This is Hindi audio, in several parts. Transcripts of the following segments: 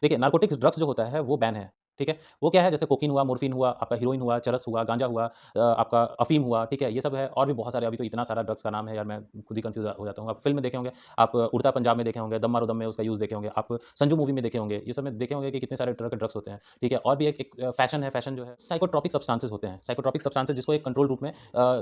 देखिए, नार्कोटिक्स ड्रग्स जो होता है वो बैन है, ठीक है? वो क्या है जैसे कोकीन हुआ, मॉर्फिन हुआ, आपका हेरोइन हुआ, चरस हुआ, गांजा हुआ, आपका अफ़ीम हुआ, ठीक है? ये सब है और भी बहुत सारे अभी तो इतना सारा ड्रग्स का नाम है यार मैं खुद ही कन्फ्यूज़ हो जाता हूँ। आप फ़िल्म में देखे होंगे, आप उड़ता पंजाब में देखे होंगे, दम मारो दम में उसका यूज़ देखे होंगे, आप संजू मूवी में देखे होंगे, ये सब में देखे होंगे कि कितने सारे तरह के ड्रग्स होते हैं, ठीक है? और भी एक फ़ैशन है, फ़ैशन जो है साइकोट्रोपिक सब्सटेंसेस होते हैं। साइकोट्रोपिक सब्सटेंसेस जिसको एक कंट्रोल रूप में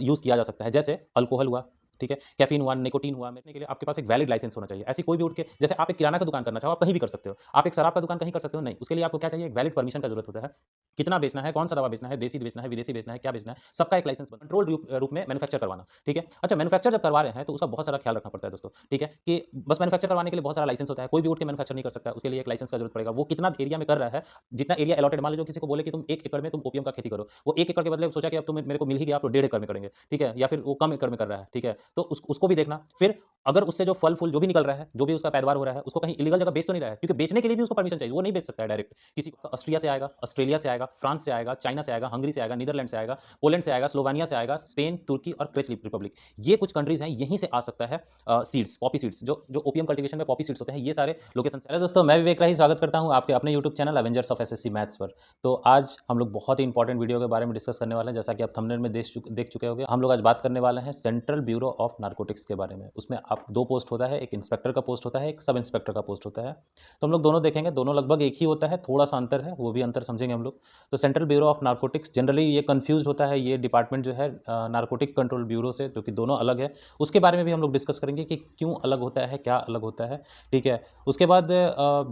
यूज़ किया जा सकता है, जैसे अल्कोहल हुआ, ठीक है? कैफ़ीन हुआ, निकोटीन हुआ, बेचने के लिए आपके पास एक वैलिड लाइसेंस होना चाहिए। ऐसी कोई भी उठ के जैसे आप एक किराना का दुकान करना चाहो, आप कहीं भी कर सकते हो। आप एक शराब का दुकान कहीं कर सकते हो? नहीं। उसके लिए आपको क्या चाहिए? एक वैलिड परमिशन का ज़रूरत होता है। कितना बेचना है, कौन-सा दवा बेचना है, देसी बेचना है, विदेशी बेचना है, क्या बेचना है, सबका एक लाइसेंस कंट्रोल्ड रूप में मैन्युफैक्चर करवाना, ठीक है? अच्छा मैन्युफैक्चर जब करवा रहे हैं, तो उसका बहुत सारा ख्याल रखना पड़ता है दोस्तों, ठीक है? कि बस मैन्युफैक्चर करवाने के लिए बहुत सारा लाइसेंस होता है, कोई भी उठ के मैन्युफैक्चर नहीं कर सकता है, उसके लिए एक लाइसेंस का ज़रूरत पड़ेगा। वो कितना एरिया में कर रहा है, जितना एरिया अलॉटेड मान लीजिए किसी को बोले कि तुम 1 एकड़ में तुम ओपियम का खेती करो, वो 1 एकड़ के बदले सोचा कि अब तो मेरे को मिल ही गया, अब तो 1.5 एकड़ में करेंगे, ठीक है? या फिर वो कम एकड़ में कर रहा है, ठीक है? तो उसको भी देखना, फिर अगर उससे जो फल-फूल जो भी निकल रहा है, जो भी उसका पैदावार हो रहा है, उसको कहीं इल्लीगल जगह बेच तो नहीं रहा है, क्योंकि बेचने के लिए भी उसको परमिशन चाहिए, वो नहीं बेच सकता है डायरेक्ट। किसी को ऑस्ट्रिया से आएगा, ऑस्ट्रेलिया से आएगा, फ्रांस से आएगा, चाइना से आएगा, हंगरी से आएगा, नीदरलैंड से आएगा, पोलैंड से आएगा, स्लोवेनिया से आएगा, स्पेन, तुर्की और क्रेच रिपब्लिक। ये कुछ कंट्रीज़ हैं, यहीं से आ सकता है सीड्स, पॉपी सीड्स जो ओपियम कल्टीवेशन में पॉपी सीड्स होते हैं, ये सारे लोकेशन से। हेलो दोस्तों, मैं विवेक राही स्वागत करता हूँ आपके अपने YouTube channel Avengers of SSC maths पर। तो आज हम लोग बहुत ही इंपॉर्टेंट वीडियो के बारे में डिस्कस करने वाले हैं, जैसा कि आप थंबनेल में देख चुके होंगे। हम लोग आज बात करने वाले हैं सेंट्रल ब्यूरो ऑफ नारकोटिक्स के बारे में। उसमें आप 2 पोस्ट होता है, एक इंस्पेक्टर का पोस्ट होता है, एक सब इंस्पेक्टर का पोस्ट होता है। तो हम लोग दोनों देखेंगे, दोनों लगभग एक ही होता है, थोड़ा-सा अंतर है, वो भी अंतर समझेंगे हम लोग। तो central bureau of narcotics generally ये कन्फ्यूज़्ड होता है, ये डिपार्टमेंट जो है नारकोटिक कंट्रोल ब्यूरो से, जो कि दोनों अलग है। उसके बारे में भी हम लोग डिस्कस करेंगे कि क्यों अलग होता है, क्या अलग होता है, ठीक है? उसके बाद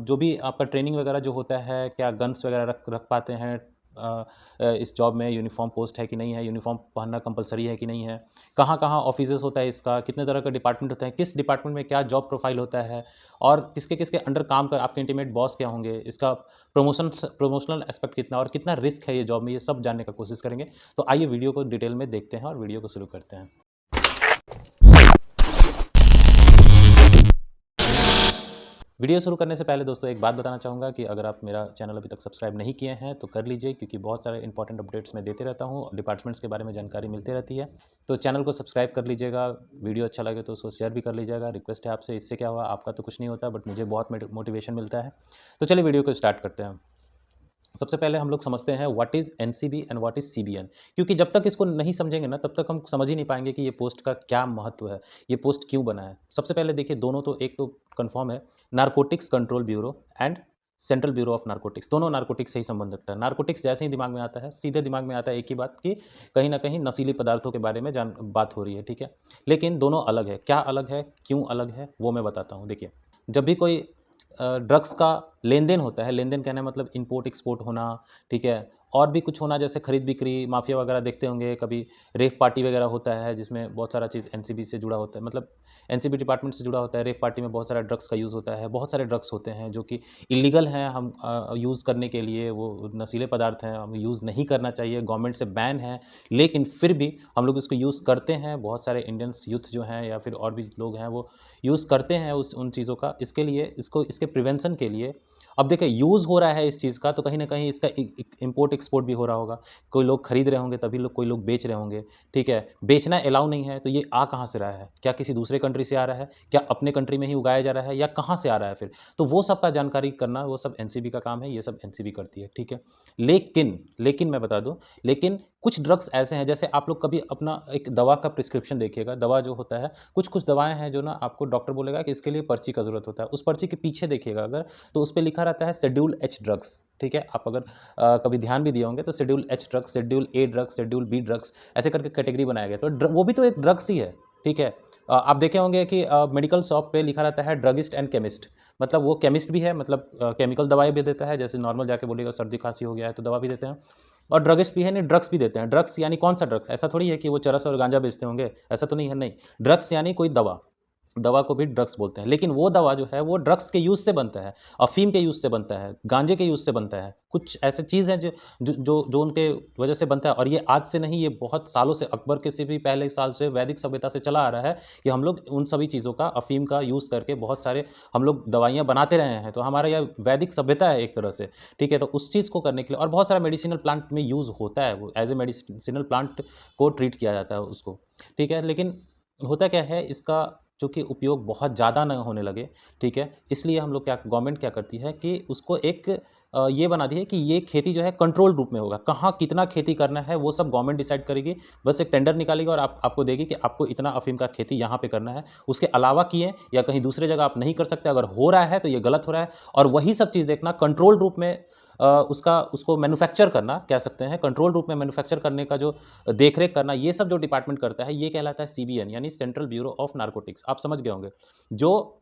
जो भी आपका ट्रेनिंग वगैरह जो होता है, क्या गन्स वगैरह रख रख पाते हैं इस जॉब में, यूनिफ़ॉर्म पोस्ट है कि नहीं है, यूनिफ़ॉर्म पहनना कंपल्सरी है कि नहीं है, कहाँ-कहाँ ऑफिसेज़ होता है इसका, कितने तरह का डिपार्टमेंट होता है, किस डिपार्टमेंट में क्या जॉब प्रोफ़ाइल होता है और किसके-किसके अंडर काम कर आपके इंटीमेट बॉस क्या होंगे, इसका प्रमोशनल एस्पेक्ट कितना और कितना रिस्क है ये जॉब में, ये सब जानने का कोशिश करेंगे। तो आइए वीडियो को डिटेल में देखते हैं और वीडियो को शुरू करते हैं। वीडियो शुरू करने से पहले दोस्तों एक बात बताना चाहूँगा कि अगर आप मेरा चैनल अभी तक सब्सक्राइब नहीं किए हैं तो कर लीजिए, क्योंकि बहुत सारे इंपॉर्टेंट अपडेट्स मैं देते रहता हूँ, डिपार्टमेंट्स के बारे में जानकारी मिलती रहती है। तो चैनल को सब्सक्राइब कर लीजिएगा, वीडियो अच्छा लगे तो उसको शेयर भी कर लीजिएगा। रिक्वेस्ट है आपसे, इससे क्या हुआ, आपका तो कुछ नहीं होता बट मुझे बहुत मोटिवेशन मिलता है। तो चलिए वीडियो को स्टार्ट करते हैं। सबसे पहले हम लोग समझते हैं what is NCB and what is CBN, क्योंकि जब तक इसको नहीं समझेंगे ना तब तक हम समझ ही नहीं पाएंगे कि ये पोस्ट का क्या महत्व है, ये पोस्ट क्यों बना है। सबसे पहले देखिए, दोनों तो एक तो कंफर्म है, narcotics control bureau and central bureau of narcotics, दोनों नारकोटिक्स से ही संबंध रखता है। नारकोटिक्स जैसे ही दिमाग में आता है, सीधे दिमाग में आता है एक ही बात कि कहीं ना कहीं नशीली पदार्थों के बारे में बात हो रही है, ठीक है? लेकिन दोनों अलग है। क्या अलग है, क्यों अलग है, वो मैं बताता हूँ। देखिए, जब भी कोई ड्रग्स का लेन-देन होता है, लेन-देन कहने का मतलब इम्पोर्ट एक्सपोर्ट होना, ठीक है? और भी कुछ होना, जैसे खरीद-बिक्री, माफिया वगैरह देखते होंगे, कभी रेव पार्टी वगैरह होता है जिसमें बहुत सारा चीज़ एनसीबी से जुड़ा होता है, मतलब एनसीबी डिपार्टमेंट से जुड़ा होता है। रेव पार्टी में बहुत सारा ड्रग्स का यूज़ होता है, बहुत सारे ड्रग्स होते हैं जो कि इल्लीगल हैं, हम यूज़ करने के लिए, वो नशीले पदार्थ हैं, हमें यूज़ नहीं करना चाहिए, गवर्नमेंट से बैन है, लेकिन फिर भी हम लोग इसको यूज़ करते हैं। बहुत सारे इंडियंस यूथ जो हैं या फिर और भी लोग हैं, वो यूज़ करते हैं उन चीज़ों का, इसके लिए, इसके प्रिवेंशन के लिए। अब देखिए, यूज़ हो रहा है इस चीज़ का, तो कहीं न कहीं इसका इम्पोर्ट एक्सपोर्ट भी हो रहा होगा। कोई लोग खरीद रहे होंगे, तभी कोई लोग बेच रहे होंगे, ठीक है? बेचना अलाउ नहीं है, तो ये आ कहाँ से रहा है? क्या किसी दूसरे कंट्री से आ रहा है? क्या अपने कंट्री में ही उगाया जा रहा है, या कहाँ से आ रहा है फिर? तो वो सब का जानकारी करना, वो सब एनसीबी का काम है, ये सब एनसीबी करती है, ठीक है? लेकिन मैं बता दूँ, लेकिन कुछ ड्रग्स ऐसे हैं, जैसे आप लोग कभी अपना एक दवा का प्रिस्क्रिप्शन देखिएगा, दवा जो होता है, कुछ-कुछ दवाएँ हैं जो ना आपको डॉक्टर बोलेगा कि इसके लिए पर्ची का ज़रूरत होता है। उस पर्ची के पीछे देखिएगा अगर, तो उस पे लिखा रहता है शेड्यूल एच ड्रग्स, ठीक है? आप अगर कभी ध्यान भी दिए होंगे तो शेड्यूल एच ड्रग्स, शेड्यूल ए ड्रग्स, शेड्यूल बी ड्रग्स, ऐसे करके कैटेगरी बनाया गया। तो वो भी तो एक ड्रग्स ही है, ठीक है? आप देखे होंगे कि मेडिकल शॉप पे लिखा रहता है ड्रगिस्ट एंड केमिस्ट, मतलब वो केमिस्ट भी है, मतलब केमिकल दवाएँ भी देता है, जैसे नॉर्मल जाके बोलिएगा सर्दी खाँसी हो गया है तो दवा भी देते हैं। और ड्रगिस्ट भी है, नहीं ड्रग्स भी देते हैं। ड्रग्स यानी कौन-सा ड्रग्स? ऐसा थोड़ी है कि वो चरस और गांजा बेचते होंगे, ऐसा तो नहीं है, नहीं। ड्रग्स यानी कोई दवा, दवा को भी ड्रग्स बोलते हैं। लेकिन वो दवा जो है वो ड्रग्स के यूज़ से बनता है, अफ़ीम के यूज़ से बनता है, गांजे के यूज़ से बनता है। कुछ ऐसी चीज़ है जो उनके वजह से बनता है, और ये आज से नहीं, ये बहुत सालों से, अकबर के से भी पहले साल से, वैदिक सभ्यता से चला आ रहा है कि हम लोग उन सभी चीज़ों का, अफ़ीम का यूज़ करके बहुत सारे हम लोग दवाइयाँ बनाते रहे हैं। तो हमारा यह वैदिक सभ्यता है एक तरह से, ठीक है? तो उस चीज़ को करने के लिए, और बहुत सारा मेडिसिनल प्लांट में यूज़ होता है, वो एज़ ए मेडिसिनल प्लांट को ट्रीट किया जाता है उसको, ठीक है? लेकिन होता क्या है, इसका जो कि उपयोग बहुत ज़्यादा ना होने लगे, ठीक है? इसलिए हम लोग क्या गवर्नमेंट क्या करती है कि उसको एक ये बना दी है कि ये खेती जो है कंट्रोल रूप में होगा। कहाँ कितना खेती करना है वो सब गवर्नमेंट डिसाइड करेगी। बस एक टेंडर निकालेगी और आपको देगी कि आपको इतना अफ़ीम का खेती यहाँ पे करना है। उसके अलावा किए या कहीं दूसरी जगह आप नहीं कर सकते, अगर हो रहा है तो ये गलत हो रहा है। और वही सब चीज़ देखना कंट्रोल रूप में उसको मैन्युफैक्चर करना कह सकते हैं, कंट्रोल रूप में मैन्युफैक्चर करने का जो देख-रेख करना, ये सब जो डिपार्टमेंट करता है, ये कहलाता है सीबीएन यानी सेंट्रल ब्यूरो ऑफ नारकोटिक्स। आप समझ गए होंगे। जो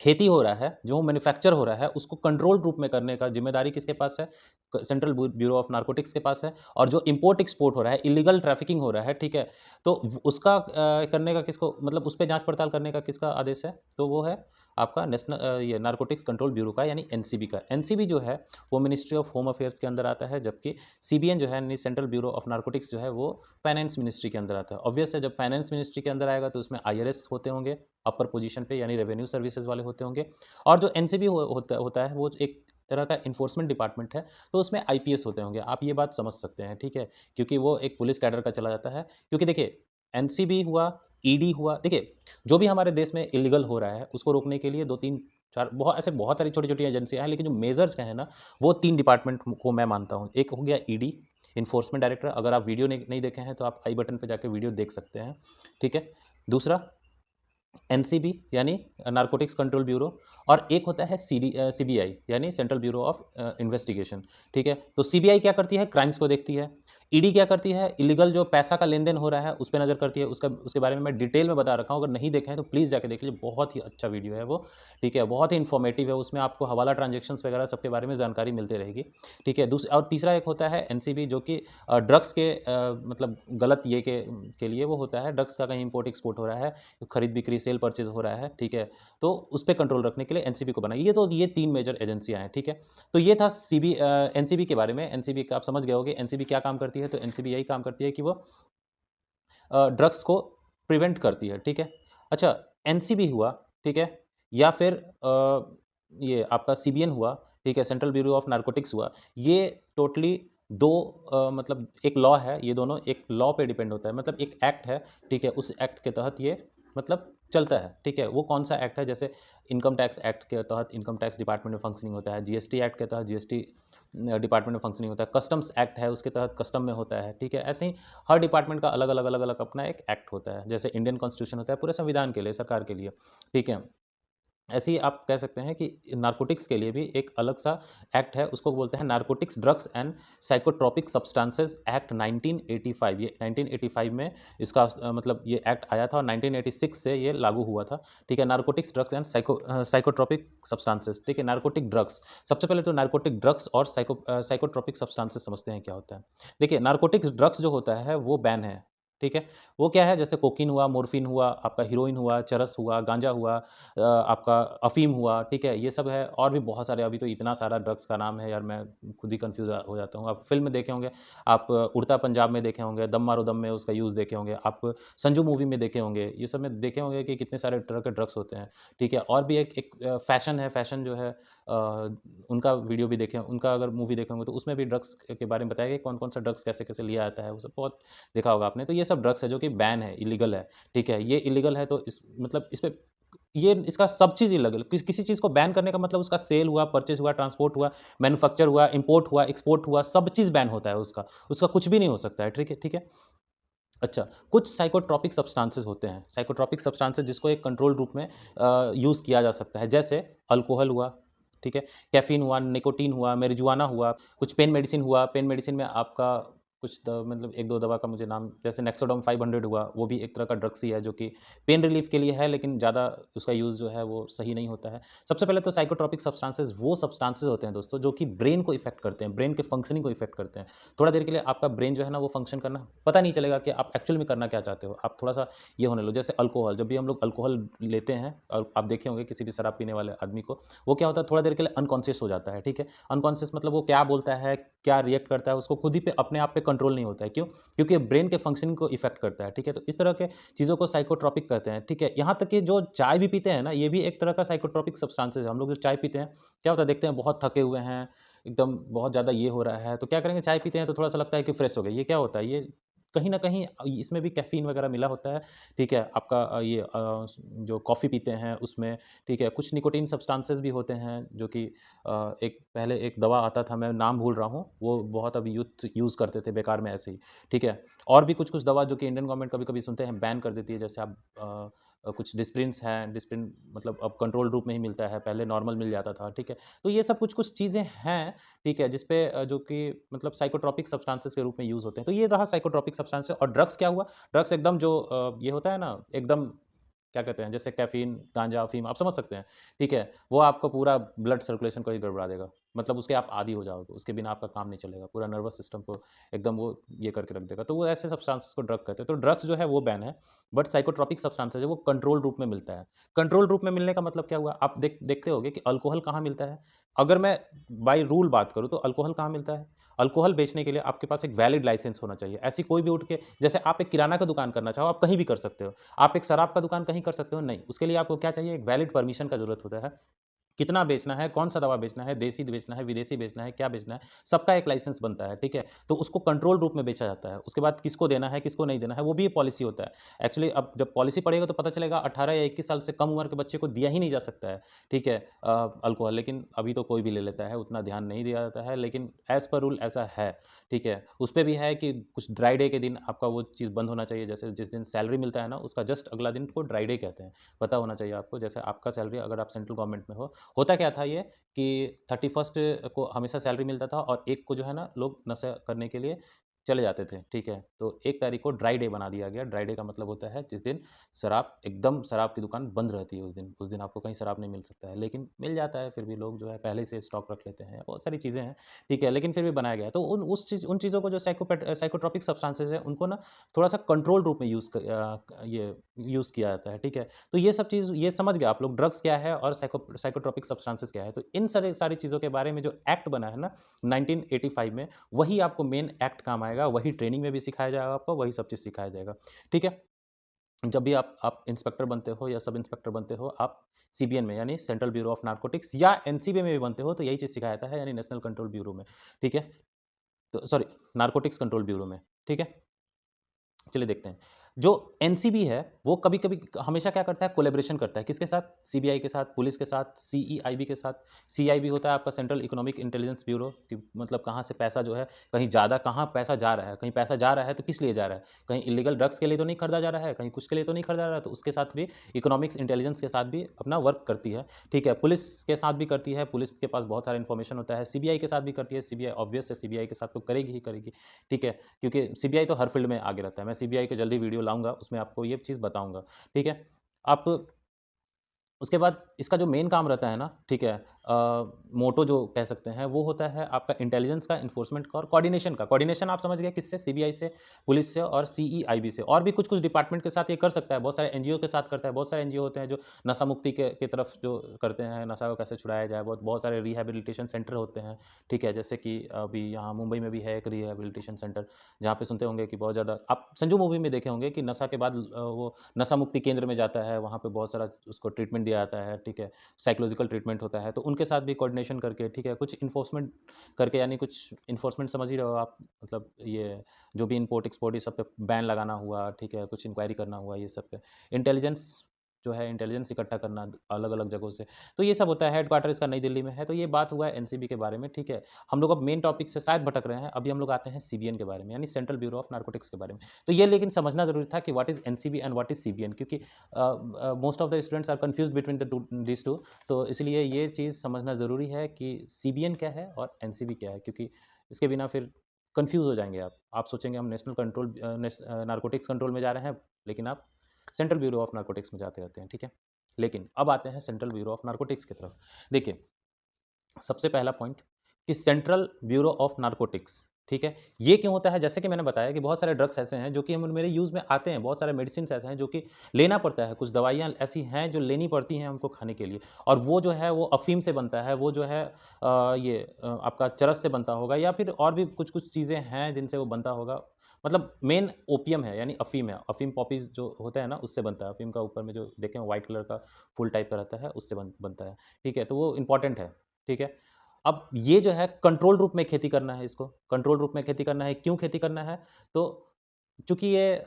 खेती हो रहा है, जो मैन्युफैक्चर हो रहा है, उसको कंट्रोल रूप में करने का ज़िम्मेदारी किसके पास है? सेंट्रल ब्यूरो ऑफ नारकोटिक्स के पास है। और जो इम्पोर्ट एक्सपोर्ट हो रहा है, इल्लीगल ट्रैफिकिंग हो रहा है, ठीक है? तो उसका करने का किसको, मतलब उस पे जाँच पड़ताल करने का किसका आदेश है? तो वो है आपका नेशनल ये नारकोटिक्स कंट्रोल ब्यूरो का यानी एनसीबी का। एनसीबी जो है वो मिनिस्ट्री ऑफ होम अफेयर्स के अंदर आता है, जबकि सीबीएन जो है यानी सेंट्रल ब्यूरो ऑफ नारकोटिक्स जो है वो फाइनेंस मिनिस्ट्री के अंदर आता है। ऑब्वियस है, जब फाइनेंस मिनिस्ट्री के अंदर आएगा तो उसमें आईआरएस होते होंगे, अपर पोजीशन पे यानी रेवेन्यू सर्विसेज वाले होते होंगे। और जो एनसीबी होता है वो एक तरह का इन्फोर्समेंट डिपार्टमेंट है, तो उसमें आईपीएस होते होंगे। आप ये बात समझ सकते हैं, ठीक है? क्योंकि वो एक पुलिस कैडर का चला जाता है। क्योंकि देखिए, एनसीबी हुआ, ईडी हुआ, देखिए जो भी हमारे देश में इल्लीगल हो रहा है उसको रोकने के लिए 2, 3, 4 बहुत सारी छोटी-छोटी एजेंसियाँ हैं, लेकिन जो मेजर्स हैं ना, वो 3 डिपार्टमेंट को मैं मानता हूँ। एक हो गया ईडी, इन्फोर्समेंट डायरेक्टर। अगर आप वीडियो नहीं नहीं देखे हैं तो आप आई बटन पे जाके वीडियो देख सकते हैं, ठीक है? दूसरा एनसीबी यानी नारकोटिक्स कंट्रोल ब्यूरो। और एक होता है सीबीआई यानी सेंट्रल ब्यूरो ऑफ इन्वेस्टिगेशन, ठीक है? तो सीबीआई क्या करती है? क्राइम्स को देखती है। ईडी क्या करती है? इलीगल जो पैसा का लेन-देन हो रहा है उस पे नज़र करती है। उसके बारे में मैं डिटेल में बता रखा हूँ, अगर नहीं देखे हैं तो प्लीज़ जाके देख लीजिए, बहुत ही अच्छा वीडियो है वो, ठीक है? बहुत ही इन्फॉर्मेटिव है, उसमें आपको हवाला ट्रांज़ैक्शंस वगैरह सबके बारे में जानकारी मिलती रहेगी, ठीक है? और तीसरा एक होता है एनसीबी, जो कि ड्रग्स के मतलब गलत ये के लिए वो होता है, ड्रग्स का कहीं इम्पोर्ट एक्सपोर्ट हो रहा है, खरीद-बिक्री, सेल परचेज़ हो रहा है, ठीक है? तो उस पे कंट्रोल रखने के लिए एनसीबी को बनाई। ये 3 मेजर एजेंसियाँ हैं, ठीक है? तो ये था एनसीबी के बारे में। एनसीबी का आप समझ गए होंगे, एनसीबी क्या काम करती है? तो एनसीबी यही काम करती है कि वो ड्रग्स को प्रिवेंट करती है, ठीक है? अच्छा, एनसीबी हुआ, ठीक है? या फिर ये आपका सीबीएन हुआ, ठीक है? सेंट्रल ब्यूरो ऑफ नारकोटिक्स हुआ। ये टोटली 2 मतलब एक लॉ है, ये दोनों एक लॉ पे डिपेंड होता है, मतलब एक एक्ट है, ठीक है? उस एक्ट के तहत ये मतलब चलता है, ठीक है? वो कौन-सा एक्ट है? जैसे इनकम टैक्स एक्ट के तहत इनकम टैक्स डिपार्टमेंट में फंक्शनिंग होता है, जीएसटी एक्ट के तहत जीएसटी डिपार्टमेंट में फंक्शनिंग होता है, कस्टम्स एक्ट है उसके तहत कस्टम में होता है, ठीक है? ऐसे ही हर डिपार्टमेंट का अलग-अलग अपना एक एक्ट होता है। जैसे इंडियन कॉन्स्टिट्यूशन होता है पूरे संविधान के लिए, सरकार के लिए, ठीक है? ऐसे ही आप कह सकते हैं कि नारकोटिक्स के लिए भी एक अलग-सा एक्ट है, उसको बोलते हैं narcotics, drugs and psychotropic substances act 1985। ये 1985 में इसका मतलब ये एक्ट आया था और 1986 से ये लागू हुआ था, ठीक है? Narcotics, drugs and psychotropic substances, ठीक है? नारकोटिक ड्रग्स, सबसे पहले तो नारकोटिक ड्रग्स और साइकोट्रोपिक सब्सटेंसेस समझते हैं क्या होता है। देखिए, नारकोटिक्स ड्रग्स जो होता है वो बैन है, ठीक है? वो क्या है? जैसे कोकीन हुआ, मोर्फिन हुआ, आपका हीरोइन हुआ, चरस हुआ, गांजा हुआ, आपका अफ़ीम हुआ, ठीक है? ये सब है और भी बहुत सारे, अभी तो इतना सारा ड्रग्स का नाम है यार, मैं खुद ही कन्फ्यूज़ हो जाता हूँ। आप फ़िल्म में देखे होंगे, आप उड़ता पंजाब में देखे होंगे, दम मारो दम में उसका यूज़ देखे होंगे, आप संजू मूवी में देखे होंगे, ये सब में देखे होंगे कि कितने सारे तरह के ड्रग्स होते हैं, ठीक है? और भी एक एक फ़ैशन है, फ़ैशन जो है उनका वीडियो भी देखे, उनका अगर मूवी देखे होंगे तो उसमें भी ड्रग्स के बारे में बताया गया कौन-कौन सा ड्रग्स कैसे-कैसे लिया जाता है, वो सब बहुत देखा होगा आपने। तो ये सब ड्रग्स है जो कि बैन है, इल्लीगल है, ठीक है? ये इल्लीगल है तो इस मतलब इस पे ये इसका सब चीज़ अलग है। किसी चीज़ को बैन करने का मतलब उसका सेल हुआ, परचेज़ हुआ, ट्रांसपोर्ट हुआ, मैन्युफैक्चर हुआ, इम्पोर्ट हुआ, एक्सपोर्ट हुआ, सब चीज़ बैन होता है उसका। उसका कुछ भी नहीं हो सकता है, ठीक है? ठीक है? अच्छा, कुछ साइकोट्रोपिक सब्सटेंसेस होते हैं। साइकोट्रोपिक सब्सटेंसेस जिसको एक कंट्रोल रूप में यूज़ किया जा सकता है। जैसे अल्कोहल हुआ, ठीक है? कैफ़ीन हुआ, निकोटीन हुआ, मैरिजुआना हुआ, कुछ पेन मेडिसिन हुआ। पेन मेडिसिन में आपका कुछ मतलब 1-2 दवा का मुझे नाम, जैसे नेक्सोडर्म 500 हुआ, वो भी एक तरह का ड्रग्स ही है जो कि पेन रिलीफ़ के लिए है, लेकिन ज़्यादा उसका यूज़ जो है वो सही नहीं होता है। सबसे पहले तो साइकोट्रोपिक सब्सटेंसेस वो सब्सटेंसेस होते हैं दोस्तों जो कि ब्रेन को इफ़ेक्ट करते हैं, ब्रेन के फंक्शनिंग को इफ़ेक्ट करते हैं। थोड़ा देर के लिए आपका ब्रेन जो है ना वो फंक्शन करना पता नहीं चलेगा कि आप एक्चुअल में करना क्या चाहते हो। आप थोड़ा-सा ये होने लो, जैसे अल्कोहल, जब भी हम लोग अल्कोहल लेते हैं और आप देखे होंगे किसी भी शराब पीने वाले आदमी को, वो क्या होता है, थोड़ा देर के लिए अनकॉन्शियस हो जाता है, ठीक है? अनकॉन्शियस मतलब वो क्या बोलता है, क्या रिएक्ट करता है, उसको खुद ही पे अपने आप पे कंट्रोल नहीं होता है। क्यों? क्योंकि ब्रेन के फंक्शनिंग को इफ़ेक्ट करता है, ठीक है? तो इस तरह के चीज़ों को साइकोट्रोपिक कहते हैं, ठीक है? यहाँ तक कि जो चाय भी पीते हैं ना, ये भी एक तरह का साइकोट्रोपिक सब्सटेंसेस है। हम लोग जो चाय पीते हैं, क्या होता है, देखते हैं बहुत थके हुए हैं, एकदम बहुत ज़्यादा ये हो रहा है, तो क्या करेंगे, चाय पीते हैं तो थोड़ा-सा लगता है कि फ्रेश हो गए। ये क्या होता है, ये कहीं न कहीं इसमें भी कैफ़ीन वगैरह मिला होता है, ठीक है? आपका जो कॉफ़ी पीते हैं उसमें, ठीक है? कुछ निकोटीन सब्सटेंसेस भी होते हैं जो कि एक पहले एक दवा आता था, मैं नाम भूल रहा हूँ, वो बहुत अभी यूथ यूज़ करते थे बेकार में ऐसे ही, ठीक है? और भी कुछ-कुछ दवा जो कि इंडियन गवर्नमेंट कभी-कभी सुनते हैं बैन कर देती है, जैसे आप कुछ डिस्प्रिन्स हैं, डिस्प्रिन मतलब अब कंट्रोल रूप में ही मिलता है, पहले नॉर्मल मिल जाता था, ठीक है? तो ये सब कुछ-कुछ चीज़ें हैं, ठीक है? जिस पे जो कि मतलब साइकोट्रोपिक सब्सटेंसेस के रूप में यूज़ होते हैं। तो ये रहा साइकोट्रोपिक सब्सटेंस और ड्रग्स क्या हुआ? ड्रग्स एकदम जो ये होता है ना, एकदम क्या कहते हैं, जैसे कैफ़ीन, गांजा, अफ़ीम आप समझ सकते हैं, ठीक है? वो आपको पूरा ब्लड सर्कुलेशन को ही गड़बड़ा देगा। मतलब उसके आप आदी हो जाओगे, उसके बिना आपका काम नहीं चलेगा। पूरा नर्वस सिस्टम को एकदम वो ये करके रख देगा। तो वो ऐसे सब्सटेंसेस को ड्रग कहते हैं। तो ड्रग्स जो है वो बैन है, बट साइकोट्रोपिक सब्सटेंसेस है वो कंट्रोल रूप में मिलता है। कंट्रोल रूप में मिलने का मतलब क्या हुआ? आप देखते होंगे कि अल्कोहल कहाँ मिलता है? अगर मैं बाय रूल बात करूँ तो अल्कोहल कहाँ मिलता है? अल्कोहल बेचने के लिए आपके पास एक वैलिड लाइसेंस होना चाहिए। ऐसी कोई भी उठ के जैसे आप एक किराना का दुकान करना चाहो, आप कहीं भी कर सकते हो। आप एक शराब का दुकान कहीं कर सकते हो? नहीं। उसके लिए आपको क्या चाहिए? एक वैलिड परमिशन का ज़रूरत होता है। कितना बेचना है, कौन-सा दवा बेचना है, देसी बेचना है, विदेशी बेचना है, क्या बेचना है, सबका एक लाइसेंस बनता है, ठीक है? तो उसको कंट्रोल रूप में बेचा जाता है। उसके बाद किसको देना है, किसको नहीं देना है, वो भी पॉलिसी होता है। एक्चुअली अब जब पॉलिसी पढ़ेगा तो पता चलेगा 18 या 21 साल से कम उम्र के बच्चे को दिया ही नहीं जा सकता है, ठीक है? अल्कोहल लेकिन अभी तो कोई भी ले लेता है, उतना ध्यान नहीं दिया जाता है, लेकिन एज़ पर रूल ऐसा है, ठीक है? उसपे भी है कि कुछ ड्राई डे के दिन आपका वो चीज़ बंद होना चाहिए, जैसे जिस दिन सैलरी मिलता है ना, उसका जस्ट अगला दिन को ड्राई डे कहते हैं। पता होना चाहिए आपको, जैसे आपका सैलरी अगर आप सेंट्रल गवर्नमेंट में हो, होता क्या था ये कि 31st को हमेशा सैलरी मिलता था और 1 को जो है ना लोग नशा करने के लिए चले जाते थे, ठीक है? तो 1 तारीख को ड्राई डे बना दिया गया। ड्राई डे का मतलब होता है जिस दिन शराब की दुकान बंद रहती है उस दिन। उस दिन आपको कहीं शराब नहीं मिल सकता है, लेकिन मिल जाता है फिर भी लोग जो है पहले से स्टॉक रख लेते हैं। बहुत सारी चीज़ें हैं, ठीक है? लेकिन फिर भी बनाया गया है। तो उन चीज़ों को जो साइकोट्रोपिक सब्सटेंसेस हैं उनको ना थोड़ा-सा कंट्रोल रूप में ये यूज़ किया जाता है, ठीक है? तो ये सब चीज़ ये समझ गए आप लोग ड्रग्स क्या है और साइकोट्रोपिक सब्सटेंसेस क्या है। तो इन सारी चीज़ों के बारे में जो एक्ट बना है ना 1985 में, वही आपको मेन एक्ट काम आएगा, वही ट्रेनिंग में भी सिखाया जाएगा आपको, वही सब चीज़ सिखाया जाएगा। ठीक है? जब भी आप इंस्पेक्टर बनते हो या सब इंस्पेक्टर बनते हो, आप सीबीएन में यानी सेंट्रल ब्यूरो ऑफ नारकोटिक्स या एनसीबी में भी बनते हो, तो यही चीज़ सिखाया जाता है यानी नेशनल कंट्रोल ब्यूरो में। ठीक है? तो सॉरी नारकोटिक्स कंट्रोल ब्यूरो में। ठीक है? चलिए देखते हैं। जो एनसीबी है, वो कभी-कभी हमेशा क्या करता है कोलैबोरेशन करता है, किसके साथ? सीबीआई के साथ, पुलिस के साथ, सीईआईबी के साथ। सीआईबी होता है आपका सेंट्रल इकोनॉमिक इंटेलिजेंस ब्यूरो कि मतलब कहाँ से पैसा जो है कहीं ज़्यादा कहाँ पैसा जा रहा है, कहीं पैसा जा रहा है तो किस लिए जा रहा है? कहीं इल्लीगल ड्रग्स के लिए तो नहीं खरीदा जा रहा है, कहीं कुछ के लिए तो नहीं खरीदा जा रहा है, तो उसके साथ भी इकोनॉमिक्स इंटेलिजेंस के साथ भी अपना वर्क करती है, ठीक है? पुलिस के साथ भी करती है, पुलिस के पास बहुत सारा इन्फॉर्मेशन होता है, सीबीआई के साथ भी करती है, सीबीआई ऑब्वियस है सीबीआई के साथ तो करेगी ही करेगी, ठीक है? क्योंकि सीबीआई तो हर फील्ड में आगे रहता है। मैं सीबीआई की जल्दी वीडियो लाऊँगा, उसमें आपको ये चीज़ बताऊँगा, ठीक है? आप उसके बाद इसका जो मेन काम रहता है ना, ठीक है? मोटो जो कह सकते हैं, वो होता है आपका इंटेलिजेंस का, एनफोर्समेंट का और कोऑर्डिनेशन का। कोऑर्डिनेशन आप समझ गए किससे? सीबीआई से, पुलिस से और सीईआईबी से। और भी कुछ-कुछ डिपार्टमेंट के साथ ये कर सकता है, बहुत सारे एनजीओ के साथ करता है। बहुत सारे एनजीओ होते हैं जो नशा मुक्ति के तरफ जो करते हैं, नशा को कैसे छुड़ाया जाए। बहुत बहुत सारे रिहैबिलिटेशन सेंटर होते हैं, ठीक है? जैसे कि अभी यहाँ मुंबई में भी है एक रिहैबिलिटेशन सेंटर, जहाँ पे सुनते होंगे कि बहुत ज़्यादा आप संजू मूवी में देखे होंगे कि नशा के बाद वो नशा मुक्ति केंद्र में जाता है, वहाँ पे बहुत सारा उसको ट्रीटमेंट दिया जाता है, ठीक है? साइकोलॉजिकल ट्रीटमेंट होता है, तो उनके साथ भी कोऑर्डिनेशन करके, ठीक है? कुछ एनफोर्समेंट करके यानी कुछ एनफोर्समेंट समझ ही रहे हो आप, मतलब ये जो भी इम्पोर्ट, एक्सपोर्ट ये सब पे बैन लगाना हुआ, ठीक है? कुछ इंक्वायरी करना हुआ, ये सब पे। इंटेलिजेंस जो है, इंटेलिजेंस इकट्ठा करना अलग-अलग जगहों से। तो ये सब होता है, हेडक्वार्टर इसका नई दिल्ली में है, तो ये बात हुआ है एनसीबी के बारे में, ठीक है? हम लोग अब मेन टॉपिक से शायद भटक रहे हैं, अभी हम लोग आते हैं सीबीएन के बारे में, यानी सेंट्रल ब्यूरो ऑफ नारकोटिक्स के बारे में। तो ये लेकिन समझना ज़रूरी था कि what is NCB and what is CBN क्योंकि most of the students are confused between these 2 तो इसलिए ये चीज़ समझना ज़रूरी है कि सीबीएन क्या है और एनसीबी क्या है क्योंकि इसके बिना फिर कन्फ्यूज़ हो जाएँगे आप। आप सोचेंगे हम नेशनल नारकोटिक्स कंट्रोल में जा रहे हैं, लेकिन आप सेंट्रल ब्यूरो ऑफ नारकोटिक्स में जाते रहते हैं, ठीक है? लेकिन अब आते हैं सेंट्रल ब्यूरो ऑफ नारकोटिक्स की तरफ। देखिए, सबसे पहला पॉइंट कि सेंट्रल ब्यूरो ऑफ नारकोटिक्स, ठीक है? ये क्यों होता है? जैसे कि मैंने बताया कि बहुत सारे ड्रग्स ऐसे हैं जो कि हम मेरे यूज़ में आते हैं, बहुत सारे मेडिसिन्स ऐसे हैं जो कि लेना पड़ता है, कुछ दवाइयाँ ऐसी हैं जो लेनी पड़ती हैं हमको खाने के लिए और वो जो है वो अफ़ीम से बनता है, वो जो है आपका चरस से बनता होगा या फिर और भी कुछ-कुछ चीज़ें हैं जिनसे वो बनता होगा। मतलब मेन ओपियम है यानी अफ़ीम है, अफ़ीम पॉपीज़ जो होता है ना उससे बनता है। अफ़ीम का ऊपर में जो देखें व्हाइट कलर का फूल टाइप का रहता है, उससे बनता है, ठीक है? तो वो इम्पोर्टेंट है, ठीक है? अब ये जो है कंट्रोल रूप में खेती करना है इसको, कंट्रोल रूप में खेती करना है, क्यों खेती करना है? तो चूँकि ये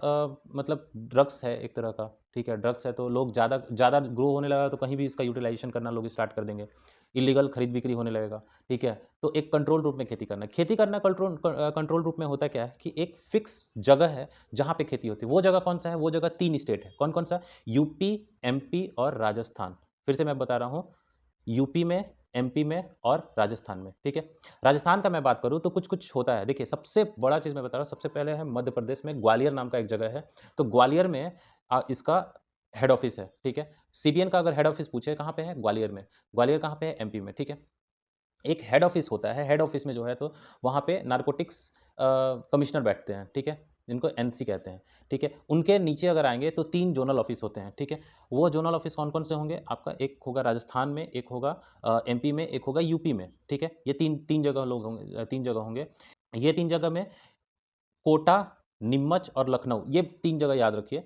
मतलब ड्रग्स है एक तरह का, ठीक है? ड्रग्स है तो लोग ज़्यादा ज़्यादा ग्रो होने लगा तो कहीं भी इसका यूटिलाइज़ेशन करना लोग स्टार्ट कर देंगे। इल्लीगल खरीद-बिक्री होने लगेगा, ठीक है? तो एक कंट्रोल रूप में खेती करना। खेती करना कंट्रोल रूप में होता क्या है कि एक फ़िक्स जगह है जहाँ पे खेती होती है। वो जगह कौन-सा है? वो जगह 3 स्टेट है। कौन-कौन सा? यूपी, एमपी और राजस्थान। फिर से मैं बता रहा हूँ, यूपी में, एमपी में और राजस्थान में, ठीक है? राजस्थान का मैं बात करूँ तो कुछ-कुछ होता है। देखिए, सबसे बड़ा चीज़ मैं बता रहा हूँ, सबसे पहले है मध्य प्रदेश में ग्वालियर नाम का एक जगह है। तो ग्वालियर में इसका हेड ऑफ़िस है, ठीक है? सीबीएन का अगर हेड ऑफ़िस पूछे कहाँ पे है? ग्वालियर में। ग्वालियर कहाँ पे है? एमपी में, ठीक है? एक हेड ऑफ़िस होता है, हेड ऑफ़िस में जो है तो वहाँ पे नारकोटिक्स कमिश्नर बैठते हैं, ठीक है? जिनको एनसी कहते हैं, ठीक है? उनके नीचे अगर आएँगे तो 3 ज़ोनल ऑफ़िस होते हैं, ठीक है? वो ज़ोनल ऑफ़िस कौन-कौन से होंगे? आपका एक होगा राजस्थान में, एक होगा एमपी में, एक होगा यूपी में, ठीक है? ये 3 जगह लोग होंगे 3 जगह होंगे। ये 3 जगह में कोटा, नीमच और लखनऊ, ये 3 जगह याद रखिए।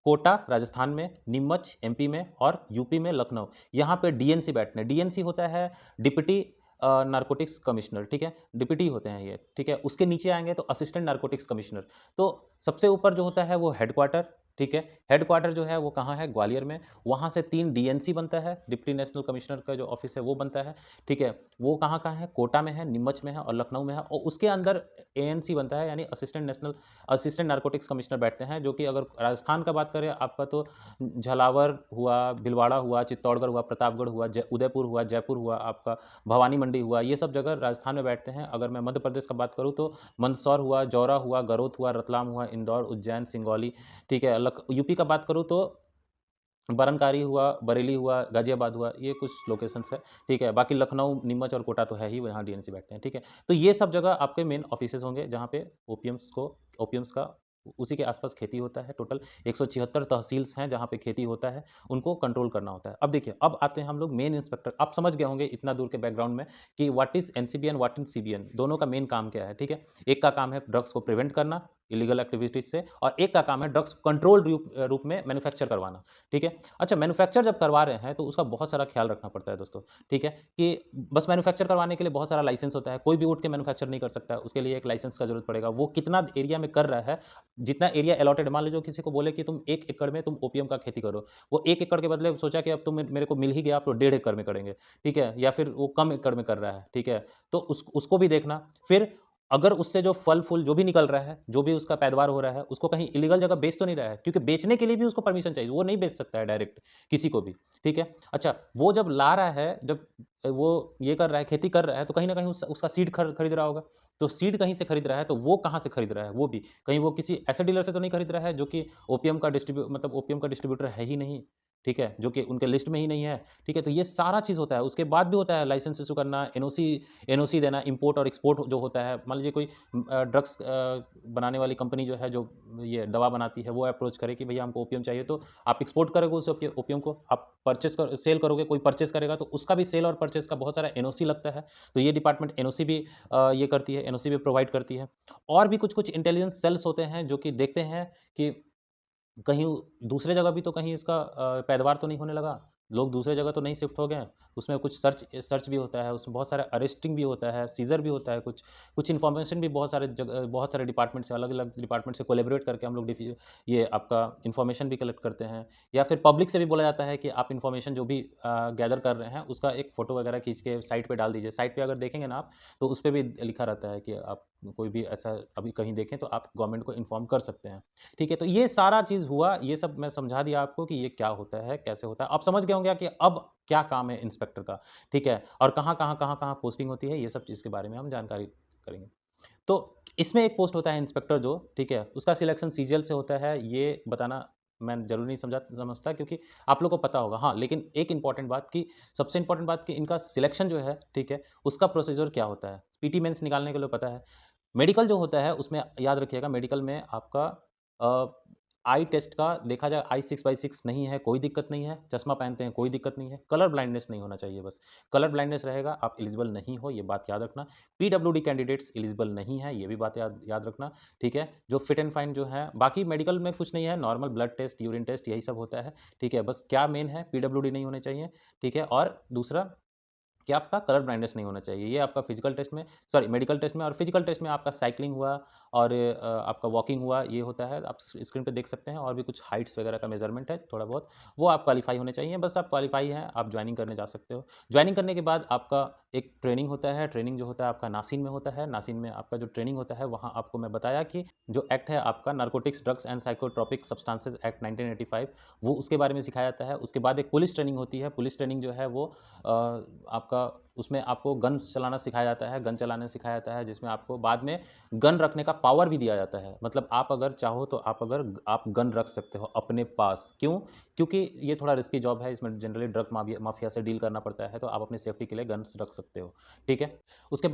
कोटा राजस्थान में, नीमच एमपी में और यूपी में लखनऊ। यहाँ पे डीएनसी बैठते हैं। डीएनसी होता है डिप्टी नारकोटिक्स कमिश्नर, ठीक है? डिप्टी होते हैं ये, ठीक है? उसके नीचे आएँगे तो असिस्टेंट नारकोटिक्स कमिश्नर। तो सबसे ऊपर जो होता है वो हेडक्वार्टर, ठीक है? हेडक्वार्टर जो है वो कहाँ है? ग्वालियर में। वहाँ से 3 डीएनसी बनता है, डिप्टी नेशनल कमिश्नर का जो ऑफ़िस है वो बनता है, ठीक है? वो कहाँ का है? कोटा में है, नीमच में है और लखनऊ में है और उसके अंदर एएनसी बनता है यानी असिस्टेंट नारकोटिक्स कमिश्नर बैठते हैं, जो कि अगर राजस्थान का बात करें आपका तो झालावाड़ हुआ, भीलवाड़ा हुआ, चित्तौड़गढ़ हुआ, प्रतापगढ़ हुआ, उदयपुर हुआ, जयपुर हुआ, आपका भवानी मंडी हुआ, ये सब जगह राजस्थान में बैठते हैं। अगर मैं मध्य प्रदेश का बात करूँ तो मंदसौर हुआ, जौरा हुआ, गरोथ हुआ, रतलाम हुआ, इंदौर, उज्जैन, सिंगरौली, ठीक है। यूपी का बात करूँ तो बरनकारी हुआ, बरेली हुआ, गाज़ियाबाद हुआ, ये कुछ लोकेशंस है, ठीक है। बाकी लखनऊ, नीमच और कोटा तो है ही, यहाँ डीएनसी बैठते हैं, ठीक है। तो ये सब जगह आपके मेन ऑफिसेज़ होंगे, जहाँ पे ओपियम्स का उसी के आस-पास खेती होता है। टोटल 176 तहसील्स हैं, जहाँ पे खेती होता है, उनको कंट्रोल करना होता है। अब देखिए, अब आते हैं हम लोग मेन इंस्पेक्टर। आप समझ गए होंगे इतना दूर के बैकग्राउंड में कि what is NCBN, what is CBN, दोनों का मेन काम क्या है, ठीक है। एक का काम है ड्रग्स को प्रिवेंट करना, इल्लीगल एक्टिविटीज़ से और एक का काम है ड्रग्स कंट्रोल रूप में मैन्युफैक्चर करवाना, ठीक है। अच्छा, मैन्युफैक्चर जब करवा रहे हैं तो उसका बहुत सारा ख्याल रखना पड़ता है दोस्तों, ठीक है? कि बस मैन्युफैक्चर करवाने के लिए बहुत सारा लाइसेंस होता है, कोई भी उठ के मैन्युफैक्चर नहीं कर सकता है, उसके लिए एक लाइसेंस का ज़रूरत पड़ेगा। वो कितना एरिया में कर रहा है, जितना एरिया अलॉटेड है, मान लीजिए किसी को बोले कि तुम 1 एकड़ में तुम ओपीएम का खेती करो, वो 1 एकड़ के बदले सोचा कि अब तुम मेरे को मिल ही गया, अब तो 1.5 एकड़ में करेंगे, ठीक है? या फिर वो कम एकड़ में कर रहा है, ठीक है? तो उसको भी देखना। फिर अगर उससे जो फल-फूल जो भी निकल रहा है, जो भी उसका पैदावार हो रहा है, उसको कहीं इल्लीगल जगह बेच तो नहीं रहा है? क्योंकि बेचने के लिए भी उसको परमिशन चाहिए, वो नहीं बेच सकता है डायरेक्ट किसी को भी, ठीक है? अच्छा, वो जब ला रहा है, जब वो ये कर रहा है, खेती कर रहा है, तो कहीं न कहीं उसका सीड खरीद रहा होगा। तो सीड कहीं से खरीद रहा है, तो वो कहाँ से खरीद रहा है वो भी? कहीं वो किसी ऐसे डीलर से तो नहीं खरीद रहा है जो कि ओपीएम का डिस्ट्रीब्यूटर है ही नहीं, ठीक है? जो कि उनके लिस्ट में ही नहीं है, ठीक है? तो ये सारा चीज़ होता है। उसके बाद भी होता है लाइसेंस इश्यू करना, एनओसी देना, इम्पोर्ट और एक्सपोर्ट जो होता है। मान लीजिए कोई ड्रग्स बनाने वाली कंपनी जो है, जो ये दवा बनाती है, वो अप्रोच करे कि भैया हमको ओपीएम चाहिए, तो आप एक्सपोर्ट करोगे उस ओपीएम को, आप सेल करोगे, कोई परचेज़ करेगा, तो उसका भी सेल और परचेज़ का बहुत सारा एनओसी लगता है। तो ये डिपार्टमेंट एनओसी भी ये करती है, एनओसी भी प्रोवाइड करती है। और भी कुछ-कुछ इंटेलिजेंस सेल्स होते हैं, जो कि देखते हैं कि कहीं दूसरे जगह भी तो कहीं इसका पैदावार तो नहीं होने लगा, लोग दूसरे जगह तो नहीं शिफ्ट हो गए। उसमें कुछ सर्च सर्च भी होता है, उसमें बहुत सारा अरेस्टिंग भी होता है, सीज़र भी होता है कुछ। कुछ इन्फॉर्मेशन भी बहुत सारे डिपार्टमेंट से, अलग-अलग डिपार्टमेंट से कोलैबोरेट करके हम लोग ये आपका इन्फॉर्मेशन भी कलेक्ट करते हैं। या फिर पब्लिक से भी बोला जाता है कि आप इन्फॉर्मेशन जो भी गैदर कर रहे हैं, उसका एक फ़ोटो वगैरह खींच के साइट पे डाल दीजिए। साइट पे अगर देखेंगे ना आप, तो उसपे भी लिखा रहता है कि आप कोई भी ऐसा अभी कहीं देखें तो आप गवर्नमेंट को इन्फॉर्म कर सकते हैं। ठीक है, तो ये सारा चीज़ हुआ, ये सब मैं समझा दिया आपको कि ये क्या होता है, कैसे होता है। आप समझ गए होंगे कि अब क्या काम है इंस्पेक्टर का, ठीक है? और कहाँ-कहाँ पोस्टिंग होती है, ये सब चीज़ के बारे में हम जानकारी करेंगे। तो इसमें एक पोस्ट होता है इंस्पेक्टर जो, ठीक है? उसका सिलेक्शन सीजीएल से होता है, ये बताना मैं ज़रूरी नहीं समझता क्योंकि आप लोग को पता होगा। हाँ, लेकिन एक इम्पॉर्टेंट बात कि सबसे इम्पॉर्टेंट बात कि इनका सिलेक्शन जो है, ठीक है? उसका प्रोसीजर क्या होता है? पीटी मेंस निकालने के लिए पता है। मेडिकल जो होता है उसमें याद रखिएगा, मेडिकल में आपका अ, आई टेस्ट का देखा जाए, आई 6/6 नहीं है, कोई दिक्कत नहीं है, चश्मा पहनते हैं कोई दिक्कत नहीं है, कलर ब्लाइंडनेस नहीं होना चाहिए बस। कलर ब्लाइंडनेस रहेगा आप एलिजिबल नहीं हो, ये बात याद रखना। पीडब्ल्यूडी कैंडिडेट्स एलिजिबल नहीं है, ये भी बात याद याद रखना, ठीक है? जो फिट एंड फाइन जो है, बाकी मेडिकल में कुछ नहीं है, normal blood test, urine test यही सब होता है, ठीक है? बस क्या मेन है, पीडब्ल्यूडी नहीं होने चाहिए, ठीक है? और दूसरा कि आपका कलर ब्लाइंडनेस नहीं होना चाहिए। ये आपका फिजिकल टेस्ट में, सॉरी मेडिकल टेस्ट में, और फिजिकल टेस्ट में आपका साइक्लिंग हुआ और आपका वॉकिंग हुआ, ये होता है। आप स्क्रीन पे देख सकते हैं, और भी कुछ हाइट्स वगैरह का मेजरमेंट है थोड़ा बहुत, वो आप क्वालिफाई होने चाहिए। बस आप क्वालिफाई हैं, आप ज्वाइनिंग करने जा सकते हो। ज्वाइनिंग करने के बाद आपका एक ट्रेनिंग होता है। ट्रेनिंग जो होता है आपका नासिन में होता है। नासिन में आपका जो ट्रेनिंग होता है, वहाँ आपको मैं बताया कि जो एक्ट है आपका narcotics, drugs and psychotropic substances act 1985, वो उसके बारे में सिखाया जाता है। उसके बाद एक पुलिस ट्रेनिंग होती है। पुलिस ट्रेनिंग जो है वो आपका, उसमें आपको गन चलाना सिखाया जाता है। गन चलाना सिखाया जाता है, जिसमें आपको बाद में गन रखने का पावर भी दिया जाता है। मतलब आप अगर चाहो तो आप गन रख सकते हो अपने पास। क्यों? क्योंकि ये थोड़ा रिस्की जॉब है, इसमें जनरली ड्रग माफिया से डील करना पड़ता है, तो आप अपनी सेफ्टी के लिए गन्स रख सकते हो। ठीक है। उसके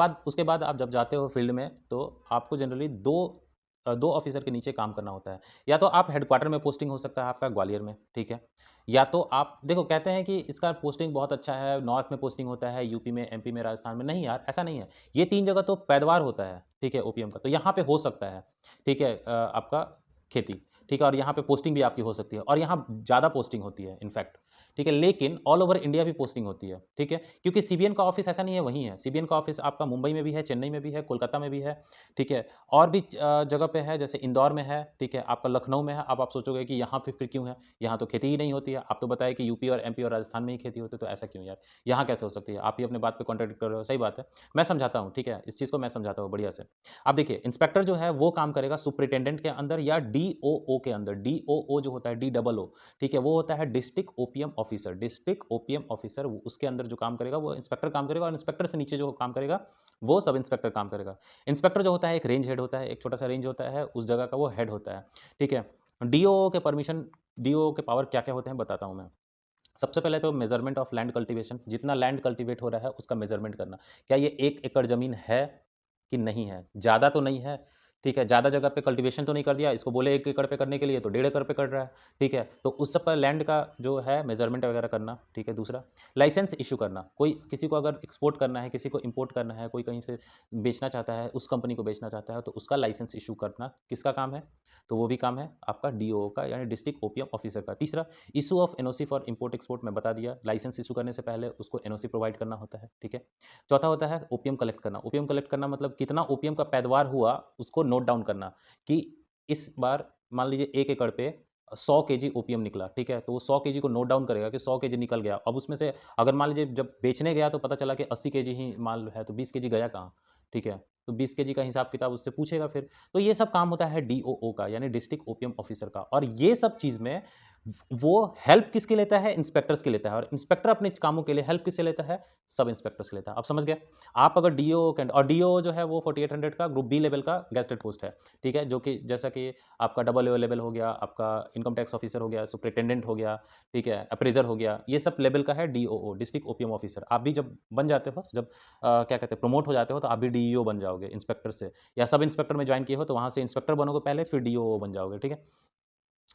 बाद आप जब जाते हो फील्ड में, तो आपको जनरली दो ऑफिसर के नीचे काम करना होता है। या तो आप हेडक्वार्टर में पोस्टिंग हो सकता है आपका ग्वालियर में, ठीक है। या तो आप देखो, कहते हैं कि इसका पोस्टिंग बहुत अच्छा है, नॉर्थ में पोस्टिंग होता है, यूपी में, एमपी में, राजस्थान में। नहीं यार, ऐसा नहीं है। ये 3 जगह तो पैदावार होता है, ठीक है, ओपीएम का। तो यहाँ पे हो सकता है, ठीक है, आपका खेती, ठीक है, और यहाँ पे पोस्टिंग भी आपकी हो सकती है, और यहाँ ज़्यादा पोस्टिंग होती है इनफैक्ट, ठीक है। लेकिन ऑल ओवर इंडिया भी पोस्टिंग होती है, ठीक है, क्योंकि सीबीएन का ऑफिस ऐसा नहीं है वहीं है। सीबीएन का ऑफिस आपका मुंबई में भी है, चेन्नई में भी है, कोलकाता में भी है, ठीक है, और भी जगह पे है, जैसे इंदौर में है, ठीक है, आपका लखनऊ में है। अब आप सोचोगे कि यहाँ पे फिर क्यों है, यहाँ तो खेती ही नहीं होती है। आप तो बताए कि यूपी और एमपी और राजस्थान में ही खेती होती है, तो ऐसा क्यों यार, यहाँ कैसे हो सकती है? आप ही अपने बात पे कॉन्ट्रडिक्ट कर रहे हो। सही बात है, मैं समझाता हूँ, ठीक है, इस चीज़ को मैं समझाता हूँ बढ़िया से। अब देखिए, इंस्पेक्टर जो है वो काम करेगा सुपरिटेंडेंट के अंदर या डीओओ के अंदर। डीओओ जो होता है, डी डबल ओ, ठीक है, वो होता है district OPM officer. District OPM officer, उसके अंदर जो काम करेगा वो इंस्पेक्टर काम करेगा, और इंस्पेक्टर से नीचे जो काम करेगा वो सब इंस्पेक्टर काम करेगा। इंस्पेक्टर जो होता है एक रेंज हेड होता है, एक छोटा सा रेंज होता है, उस जगह का वो हेड होता है, ठीक है। डीओओ के परमिशन, डीओओ के पावर क्या क्या होते हैं बताता हूँ मैं। सबसे पहले तो मेजरमेंट ऑफ लैंड कल्टीवेशन, जितना लैंड कल्टीवेट हो रहा है उसका मेजरमेंट करना। क्या ये 1 एकड़ जमीन है कि नहीं है? ज़्यादा तो नहीं है, ठीक है, ज़्यादा जगह पे कल्टीवेशन तो नहीं कर दिया, इसको बोले 1 एकड़ पे करने के लिए तो 1.5 एकड़ पे कर रहा है, ठीक है। तो उस सब पर लैंड का जो है मेजरमेंट वगैरह करना, ठीक है। दूसरा, लाइसेंस इश्यू करना। कोई किसी को अगर एक्सपोर्ट करना है, किसी को इंपोर्ट करना है, कोई कहीं से बेचना चाहता है, उस कंपनी को बेचना चाहता है, तो उसका लाइसेंस इश्यू करना किसका काम है? तो वो भी काम है आपका डीओ का, यानी डिस्ट्रिक्ट ओपीएम ऑफिसर का। तीसरा, issue of NOC for import export, मैं बता दिया, लाइसेंस इशू करने से पहले उसको एनओसी प्रोवाइड करना होता है, ठीक है। चौथा होता है ओपीएम कलेक्ट करना। ओपीएम कलेक्ट करना मतलब कितना ओपीएम का पैदावार हुआ उसको नोट डाउन करना, कि इस बार मान लीजिए 1 एकड़ पे 100 केजी ओपीएम निकला, ठीक है, तो वो 100 केजी को नोट डाउन करेगा कि 100 केजी निकल गया। अब उसमें से अगर मान लीजिए जब बेचने गया तो पता चला कि 80 केजी ही माल है, तो 20 केजी गया कहाँ, ठीक है। तो 20 केजी का हिसाब किताब उससे पूछेगा फिर। तो ये सब काम होता है डीओओ का, यानी डिस्ट्रिक्ट ओपीएम ऑफिसर का। और ये सब चीज़ में वो हेल्प किसके लेता है? इंस्पेक्टर्स की लेता है। और इंस्पेक्टर अपने कामों के लिए हेल्प किससे लेता है? सब इंस्पेक्टर्स से लेता है। आप समझ गए? आप अगर डीओ कैंड, और डीओ जो है वो 4800 का ग्रुप बी लेवल का गैजेटेड पोस्ट है, ठीक है, जो कि जैसा कि आपका डबल ओ लेवल हो गया, आपका इनकम टैक्स ऑफिसर हो गया, सुपरिटेंडेंट हो गया, ठीक है, अप्रेजर हो गया, ये सब लेवल का है डीओओ, डिस्ट्रिक्ट ओपीएम ऑफिसर। आप भी जब बन जाते हो, जब क्या कहते हैं, प्रमोट हो जाते हो, तो आप भी डीईओ बन जाओगे इंस्पेक्टर से, या सब इंस्पेक्टर में ज्वाइन किए हो तो वहाँ से इंस्पेक्टर बनोगे पहले, फिर डीओओ बन जाओगे, ठीक है।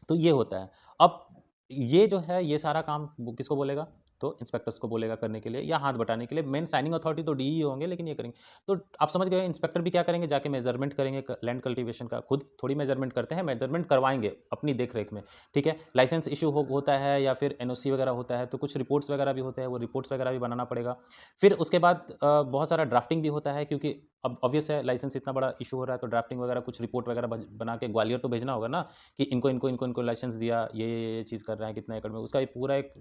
तो ये होता है। अब ये जो है, ये सारा काम वो किसको बोलेगा? तो इंस्पेक्टर्स को बोलेगा करने के लिए, या हाथ बटाने के लिए। मेन साइनिंग अथॉरिटी तो डीई होंगे, लेकिन ये करेंगे। तो आप समझ गए, इंस्पेक्टर भी क्या करेंगे? जाके मेजरमेंट करेंगे लैंड कल्टीवेशन का। खुद थोड़ी मेजरमेंट करते हैं, मेजरमेंट करवाएंगे अपनी देख-रेख में, ठीक है। लाइसेंस इश्यू होता है, या फिर एनओसी वगैरह होता है, तो कुछ रिपोर्ट्स वगैरह भी होते हैं, वो रिपोर्ट्स वगैरह भी बनाना पड़ेगा। फिर उसके बाद बहुत सारा ड्राफ्टिंग भी होता है, क्योंकि अब ऑब्वियस है, लाइसेंस इतना बड़ा इश्यू हो रहा है, तो ड्राफ्टिंग वगैरह कुछ रिपोर्ट वगैरह बना के ग्वालियर तो भेजना होगा ना, कि इनको लाइसेंस दिया, ये चीज़ कर रहे हैं, कितने एकड़ में, उसका पूरा एक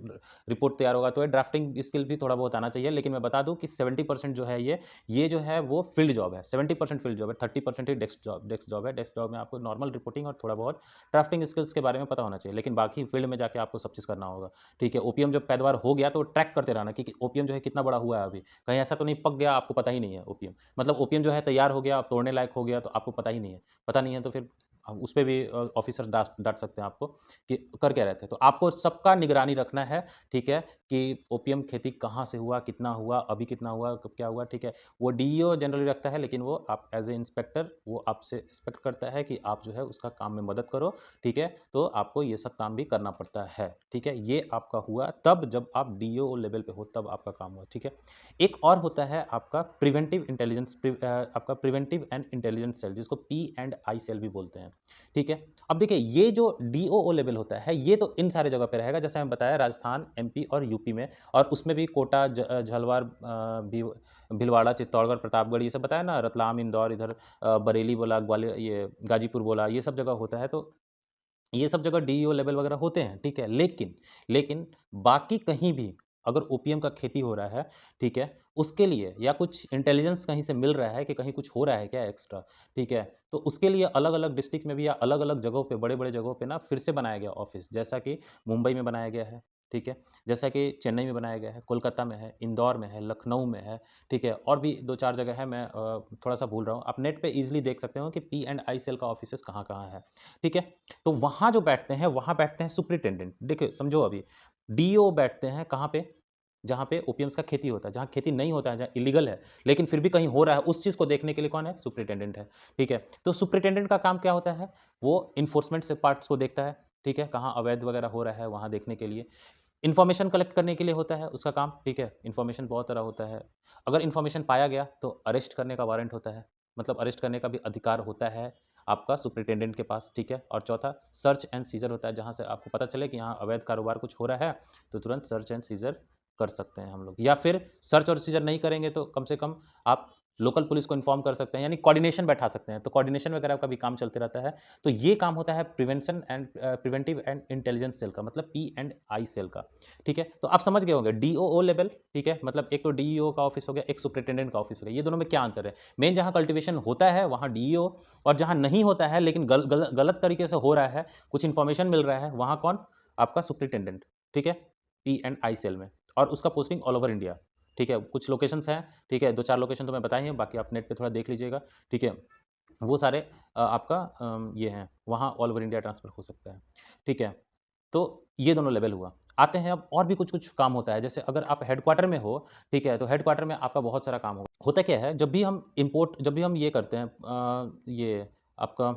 रिपोर्ट तैयार होगा। तो ये ड्राफ्टिंग स्किल भी थोड़ा बहुत आना चाहिए। लेकिन मैं बता दूं कि 70% जो है, ये जो है वो फील्ड जॉब है। 70% फील्ड जॉब है, 30% ही डेस्क जॉब है। डेस्क जॉब में आपको नॉर्मल रिपोर्टिंग और थोड़ा बहुत ड्राफ्टिंग स्किल्स के बारे में पता होना चाहिए, लेकिन बाकी फील्ड में जाके आपको सब चीज़ करना होगा, ठीक है। ओपीएम जब पैदावार हो गया तो ट्रैक करते रहना कि ओपीएम जो है कितना बड़ा हुआ है अभी, कहीं ऐसा तो नहीं पक गया, आपको पता ही नहीं है ओपीएम, मतलब ओपीएम जो है तैयार हो गया, अब तोड़ने लायक हो गया, तो आपको पता ही नहीं है। पता नहीं है तो फिर उस पे भी ऑफिसर डाँट सकते हैं आपको कि कर क्या रहे थे। तो आपको सबका निगरानी रखना है, ठीक है, कि ओपीएम खेती कहाँ से हुआ, कितना हुआ, अभी कितना हुआ, कब क्या हुआ, ठीक है। वो डीईओ जनरली रखता है, लेकिन वो आप एज़ ए इंस्पेक्टर वो आपसे एक्सपेक्ट करता है कि आप जो है उसका काम में मदद करो, ठीक है। तो आपको ये सब काम भी करना पड़ता है, ठीक है। ये आपका हुआ तब जब आप डीईओ लेवल पे हो, तब आपका काम हुआ, ठीक है। एक और होता है आपका प्रिवेंटिव इंटेलिजेंस, आपका प्रिवेंटिव एंड इंटेलिजेंस सेल, जिसको पी एंड आई सेल भी बोलते हैं। हैं, ठीक है। अब देखिए ये जो डीओओ लेवल होता है ये तो इन सारे जगह पे रहेगा, जैसे मैंने बताया राजस्थान, एमपी और यूपी में, और उसमें भी कोटा, झलवार, भीलवाड़ा, चित्तौड़गढ़, प्रतापगढ़, ये सब बताया ना, रतलाम, इंदौर, इधर बरेली बोला, ग्वालियर, ये गाजीपुर बोला, ये सब जगह होता है। तो ये सब जगह डीईओ लेवल वगैरह होते हैं, ठीक है। लेकिन लेकिन बाकी कहीं भी अगर ओपीएम का खेती हो रहा है, ठीक है, उसके लिए या कुछ इंटेलिजेंस कहीं से मिल रहा है कि कहीं कुछ हो रहा है क्या एक्स्ट्रा, ठीक है, तो उसके लिए अलग-अलग डिस्ट्रिक्ट में भी या अलग-अलग जगहों पे, बड़े-बड़े जगहों पे ना फिर से बनाया गया ऑफ़िस, जैसा कि मुंबई में बनाया गया है, ठीक है, जैसा कि चेन्नई में बनाया गया है, कोलकाता में है, इंदौर में है, लखनऊ में है, ठीक है, और भी 2-4 जगह है, मैं थोड़ा-सा भूल रहा हूँ। आप नेट पे ईज़िली देख सकते हो कि पी एंड आई सेल का ऑफ़िसेज़ कहाँ-कहाँ है, ठीक है। तो वहाँ जो बैठते हैं, वहाँ बैठते हैं सुपरिटेंडेंट। देखिए, समझो अभी, डीईओ बैठते हैं कहाँ पे? जहाँ पे ओपियम्स का खेती होता है, जहाँ खेती नहीं होता है, जहाँ इल्लीगल है, लेकिन फिर भी कहीं हो रहा है, उस चीज़ को देखने के लिए कौन है? सुपरिटेंडेंट है, ठीक है? तो सुपरिटेंडेंट का काम क्या होता है? वो एनफोर्समेंट से पार्ट्स को देखता है, ठीक है? कहाँ अवैध वगैरह हो रहा है, वहाँ देखने के लिए। इन्फॉर्मेशन कलेक्ट करने के लिए होता है उसका काम, ठीक है? इन्फॉर्मेशन बहुत तरह होता है। अगर इन्फॉर्मेशन पाया गया, तो अरेस्ट करने का वारंट होता है, मतलब अरेस्ट करने का भी अधिकार होता है आपका सुपरिटेंडेंट के पास, ठीक है? और चौथा, सर्च एंड सीज़र होता है, जहाँ से आपको पता चले कि यहाँ अवैध कारोबार कुछ हो रहा है, तो तुरंत सर्च एंड सीज़र कर सकते हैं हम लोग। या फिर सर्च और सीज़र नहीं करेंगे, तो कम से कम आप लोकल पुलिस को इन्फॉर्म कर सकते हैं, यानी कोऑर्डिनेशन बैठा सकते हैं। तो कोऑर्डिनेशन वगैरह का भी काम चलते रहता है। तो ये काम होता है prevention and preventive and intelligence cell का, मतलब पी एंड आई सेल का, ठीक है। तो आप समझ गए होंगे डीओओ लेवल, ठीक है, मतलब एक तो डीईओ का ऑफिस हो गया, एक सुपरिटेंडेंट का ऑफिस हो गया। ये दोनों में क्या अंतर है? मेन जहाँ कल्टिवेशन होता है वहाँ डीईओ, और जहाँ नहीं होता है लेकिन गलत तरीके से हो रहा है, कुछ इन्फॉर्मेशन मिल रहा है, वहाँ कौन? आपका सुपरिटेंडेंट, ठीक है, पी एंड आई सेल में, और उसका पोस्टिंग ऑल ओवर इंडिया, ठीक है। कुछ लोकेशंस हैं, ठीक है, 2-4 लोकेशन तो मैं बताए हैं, बाकी आप नेट पे थोड़ा देख लीजिएगा, ठीक है। वो सारे आपका ये हैं, वहाँ ऑल ओवर इंडिया ट्रांसफ़र हो सकता है, ठीक है। तो ये दोनों लेवल हुआ। आते हैं अब और भी कुछ-कुछ काम होता है, जैसे अगर आप हेडक्वार्टर में हो, ठीक है, तो हेडक्वार्टर में आपका बहुत सारा काम होगा। होता क्या है, जब भी हम ये करते हैं, ये आपका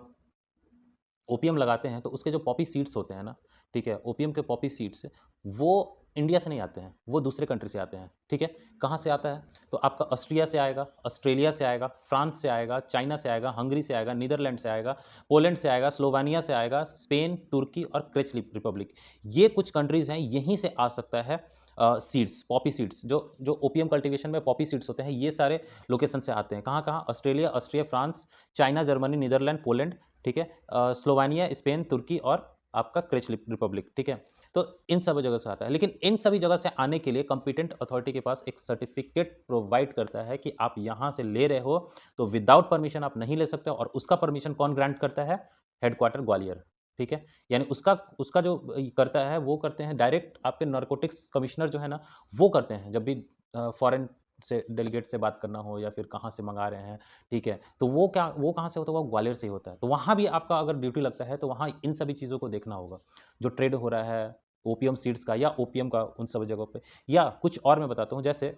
ओपीएम लगाते हैं, तो उसके जो पॉपी सीड्स होते हैं ना, ठीक है? ओपीएम के पॉपी सीड्स, वो इंडिया से नहीं आते हैं, वो दूसरे कंट्री से आते हैं, ठीक है? कहाँ से आता है? तो आपका ऑस्ट्रिया से आएगा, ऑस्ट्रेलिया से आएगा, फ्रांस से आएगा, चाइना से आएगा, हंगरी से आएगा, नीदरलैंड से आएगा, पोलैंड से आएगा, स्लोवेनिया से आएगा, स्पेन, तुर्की और क्रेच रिपब्लिक। ये कुछ कंट्रीज़ हैं, यहीं से आ सकता है सीड्स, पॉपी सीड्स, जो ओपीएम कल्टीवेशन में पॉपी सीड्स होते हैं, ये सारे लोकेशन से आते हैं। कहाँ-कहाँ? Australia, Austria, France, China, Germany, Netherland, Poland, ठीक है? स्लोवेनिया, स्पेन, तुर्की और आपका क्रेच रिपब्लिक, ठीक है? तो इन सब जगह से आता है, लेकिन इन सभी जगह से आने के लिए कॉम्पिटेंट अथॉरिटी के पास एक सर्टिफिकेट प्रोवाइड करता है कि आप यहाँ से ले रहे हो, तो विदाउट परमिशन आप नहीं ले सकते, और उसका परमिशन कौन ग्रांट करता है? हेडक्वार्टर ग्वालियर, ठीक है? यानी उसका उसका जो करता है, वो करते हैं डायरेक्ट आपके नारकोटिक्स कमिश्नर जो है ना, वो करते हैं, जब भी फॉरेन से डेलीगेट से बात करना हो या फिर कहाँ से मँगा रहे हैं, ठीक है? तो वो कहाँ से होता है? वो ग्वालियर से ही होता है। तो वहाँ भी आपका अगर ड्यूटी लगता है, तो वहाँ इन सभी चीज़ों को देखना होगा। जो ट्रेड हो रहा है, ओपीएम सीड्स का या ओपीएम का, उन सभी जगहों पे, या कुछ और मैं बताता हूँ, जैसे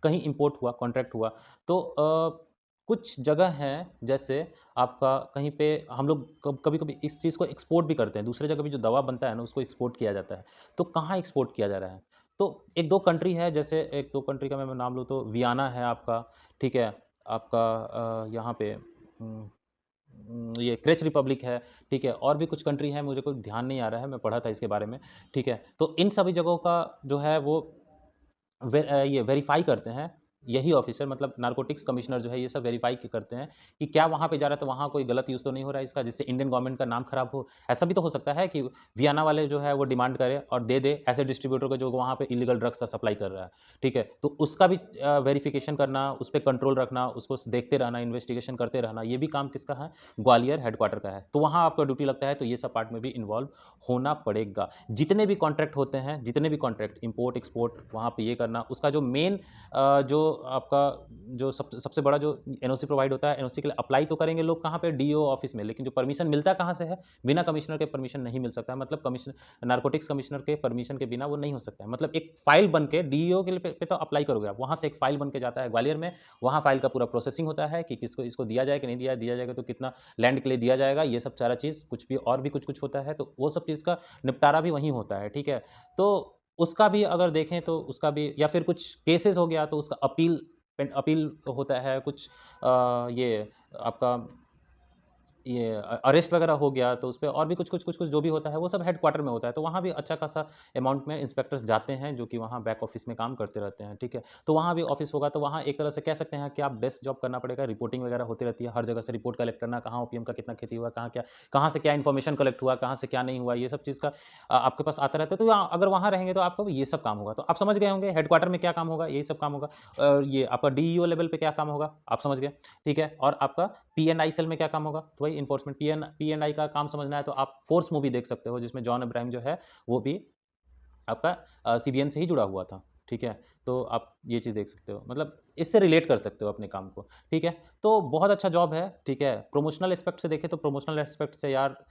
कहीं इम्पोर्ट हुआ, कॉन्ट्रैक्ट हुआ, तो कुछ जगह हैं, जैसे आपका कहीं पे हम लोग कभी-कभी इस चीज़ को एक्सपोर्ट भी करते हैं, दूसरे जगह भी जो दवा बनता है ना, उसको एक्सपोर्ट किया जाता है। तो कहाँ एक्सपोर्ट किया जा रहा है? तो 1-2 कंट्री है, जैसे 1-2 कंट्री का मैं नाम लूँ तो वियना है आपका, ठीक है? आपका यहाँ पे ये क्रेच रिपब्लिक है, ठीक है? और भी कुछ कंट्री है, मुझे कोई ध्यान नहीं आ रहा है, मैं पढ़ा था इसके बारे में, ठीक है? तो इन सभी जगहों का जो है वो ये वेरीफ़ाई करते हैं, यही ऑफ़िसर, मतलब नारकोटिक्स कमिश्नर जो है, ये सब वेरीफ़ाई करते हैं कि क्या वहाँ पे जा रहा है, तो वहाँ कोई गलत यूज़ तो नहीं हो रहा है इसका, जिससे इंडियन गवर्नमेंट का नाम खराब हो। ऐसा भी तो हो सकता है कि वियना वाले जो है वो डिमांड करे और दे दे ऐसे डिस्ट्रीब्यूटर को जो वहाँ पे इल्लीगल ड्रग्स का सप्लाई कर रहा है, ठीक है? तो उसका भी वेरिफ़िकेशन करना, उस पे कंट्रोल रखना, उसको देखते रहना, इन्वेस्टिगेशन करते रहना, ये भी काम किसका है? ग्वालियर हेडक्वार्टर का है। तो वहाँ आपका ड्यूटी लगता है, तो ये सब पार्ट में भी इन्वॉल्व होना पड़ेगा। जितने भी कॉन्ट्रैक्ट होते हैं, जितने भी कॉन्ट्रैक्ट इम्पोर्ट, एक्सपोर्ट, वहाँ पे ये करना, उसका जो मेन जो आपका जो सबसे बड़ा जो एनओसी प्रोवाइड होता है, एनओसी के लिए अप्लाई तो करेंगे लोग कहाँ पे? डीओ ऑफिस में, लेकिन जो परमिशन मिलता कहाँ से है? बिना कमिश्नर के परमिशन नहीं मिल सकता है, मतलब कमिश्नर नारकोटिक्स कमिश्नर के परमिशन के बिना वो नहीं हो सकता है। मतलब एक फाइल बन के डीईओ के लिए पे तो अप्लाई करोगे आप, वहाँ से एक फाइल बन के जाता है ग्वालियर में, वहाँ फाइल का पूरा प्रोसेसिंग होता है कि किसको इसको दिया जाए कि नहीं दिया जाएगा तो कितना लैंड के लिए दिया जाएगा, ये सब सारा चीज़, कुछ भी और भी कुछ-कुछ होता है, तो वो सब चीज़ का निपटारा भी वहीं होता है, ठीक है? तो उसका भी अगर देखें तो उसका भी, या फिर कुछ केसेस हो गया तो उसका अपील होता है, कुछ ये आपका ये अरेस्ट वगैरह हो गया तो उसपे और भी कुछ जो भी होता है वो सब हेडक्वार्टर में होता है। तो वहाँ भी अच्छा खासा अमाउंट में इंस्पेक्टर्स जाते हैं जो कि वहाँ बैक ऑफिस में काम करते रहते हैं, ठीक है? तो वहाँ भी ऑफिस होगा तो वहाँ एक तरह से कह सकते हैं कि आप बेस्ट जॉब करना पड़ेगा, रिपोर्टिंग वगैरह होती रहती है, हर जगह से रिपोर्ट कलेक्ट करना, कहाँ ओपीएम का कितना खेती हुआ, कहाँ से क्या इन्फॉर्मेशन कलेक्ट हुआ, कहाँ से क्या नहीं हुआ, ये सब चीज़ का आपके पास आता रहता है। तो अगर वहाँ रहेंगे तो आपको ये सब काम होगा। तो आप समझ गए होंगे हेडक्वार्टर में क्या काम होगा, यही सब काम होगा। ये आपका डीईओ लेवल पे क्या काम होगा, आप समझ गए, ठीक है? और आपका पी-एंड-आई सेल में क्या काम होगा? तो वही एनफोर्समेंट पी-एंड-आई का काम समझना है तो आप फोर्स मूवी देख सकते हो जिसमें जॉन अब्राहम जो है वो भी आपका सीबीएन से ही जुड़ा हुआ था, ठीक है? तो आप ये चीज़ देख सकते हो, मतलब इससे रिलेट कर सकते हो अपने काम को, ठीक है? तो बहुत अच्छा जॉब है, ठीक है? प्रमोशनल एस्पेक्ट से देखें तो प्रमोशनल एस्पेक्ट से यार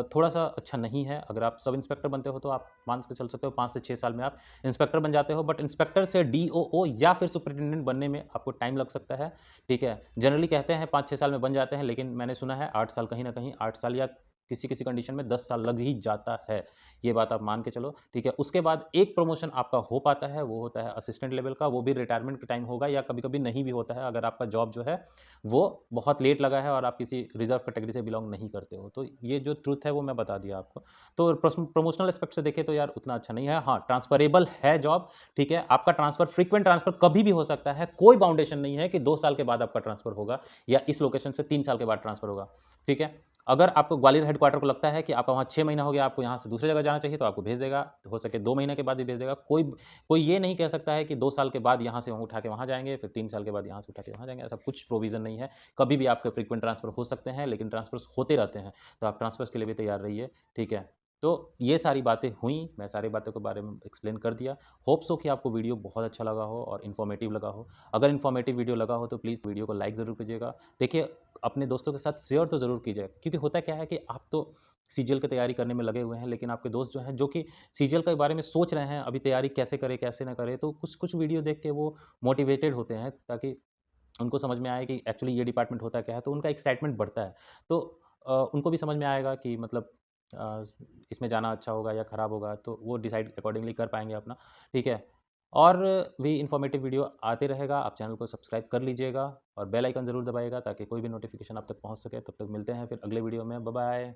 थोड़ा-सा अच्छा नहीं है। अगर आप सब इंस्पेक्टर बनते हो तो आप मान के चल सकते हो 5 से 6 साल में आप इंस्पेक्टर बन जाते हो, बट इंस्पेक्टर से डीओओ या फिर सुपरिटेंडेंट बनने में आपको टाइम लग सकता है, ठीक है? जनरली कहते हैं 5-6 साल में बन जाते हैं, लेकिन मैंने सुना है 8 साल, कहीं न कहीं 8 साल या किसी-किसी कंडीशन में 10 साल लग ही जाता है। ये बात आप मान के चलो, ठीक है? उसके बाद एक प्रमोशन आपका हो पाता है, वो होता है असिस्टेंट लेवल का, वो भी रिटायरमेंट के टाइम होगा या कभी-कभी नहीं भी होता है, अगर आपका जॉब जो है, वो बहुत लेट लगा है और आप किसी रिज़र्व कैटेगरी से बिलॉन्ग नहीं करते हो। तो ये जो ट्रुथ है, वो मैं बता दिया आपको। तो प्रमोशनल एस्पेक्ट से देखें तो यार उतना अच्छा नहीं है। हाँ, ट्रांसफरेबल है जॉब, ठीक है? आपका ट्रांसफर फ्रीक्वेंट ट्रांसफर कभी भी हो सकता है, कोई बाउंडेशन नहीं है कि 2 साल के बाद आपका ट्रांसफर होगा या इस लोकेशन से 3 साल के बाद ट्रांसफर होगा, ठीक है? अगर आपको ग्वालियर हेडक्वार्टर को लगता है कि आपका वहाँ 6 महीना हो गया, आपको यहाँ से दूसरी जगह जाना चाहिए, तो आपको भेज देगा। हो सके 2 महीने के बाद भी भेज देगा। कोई कोई ये नहीं कह सकता है कि 2 साल के बाद यहाँ से उठा के वहाँ जाएँगे, फिर 3 साल के बाद यहाँ से उठा के वहाँ जाएँगे, ऐसा कुछ प्रोविज़न नहीं है। कभी भी आपके फ्रीक्वेंट ट्रांसफ़र हो सकते हैं, लेकिन ट्रांसफ़र्स होते रहते हैं, तो आप ट्रांसफ़र्स के लिए भी तैयार रहिए, ठीक है? तो ये सारी बातें हुईं, मैं सारी बातों के बारे में एक्सप्लेन कर दिया। होप सो कि आपको वीडियो बहुत अच्छा लगा हो और इन्फॉर्मेटिव लगा हो। अगर इन्फॉर्मेटिव वीडियो लगा हो, तो प्लीज़ वीडियो को लाइक ज़रूर कीजिएगा। देखिए, अपने दोस्तों के साथ शेयर तो ज़रूर कीजिए, क्योंकि होता क्या है कि आप तो सीजीएल की तैयारी करने में लगे हुए हैं, लेकिन आपके दोस्त जो हैं, जो कि सीजीएल के बारे में सोच रहे हैं, अभी तैयारी कैसे करें, कैसे ना करें, तो कुछ वीडियो देख के वो मोटिवेटेड होते हैं, ताकि उनको समझ में आए कि एक्चुअली ये डिपार्टमेंट होता क्या है, तो उनका एक्साइटमेंट बढ़ता है। तो उनको भी समझ में आएगा कि मतलब अ, इसमें जाना अच्छा होगा या खराब होगा, तो वो डिसाइड अकॉर्डिंगली कर पाएँगे अपना, ठीक है? और भी इन्फॉर्मेटिव वीडियो आते रहेगा, आप चैनल को सब्सक्राइब कर लीजिएगा और बेल आइकन ज़रूर दबाइएगा ताकि कोई भी नोटिफ़िकेशन आप तक पहुँच सके। तब तक मिलते हैं फिर अगले वीडियो में। Bye bye.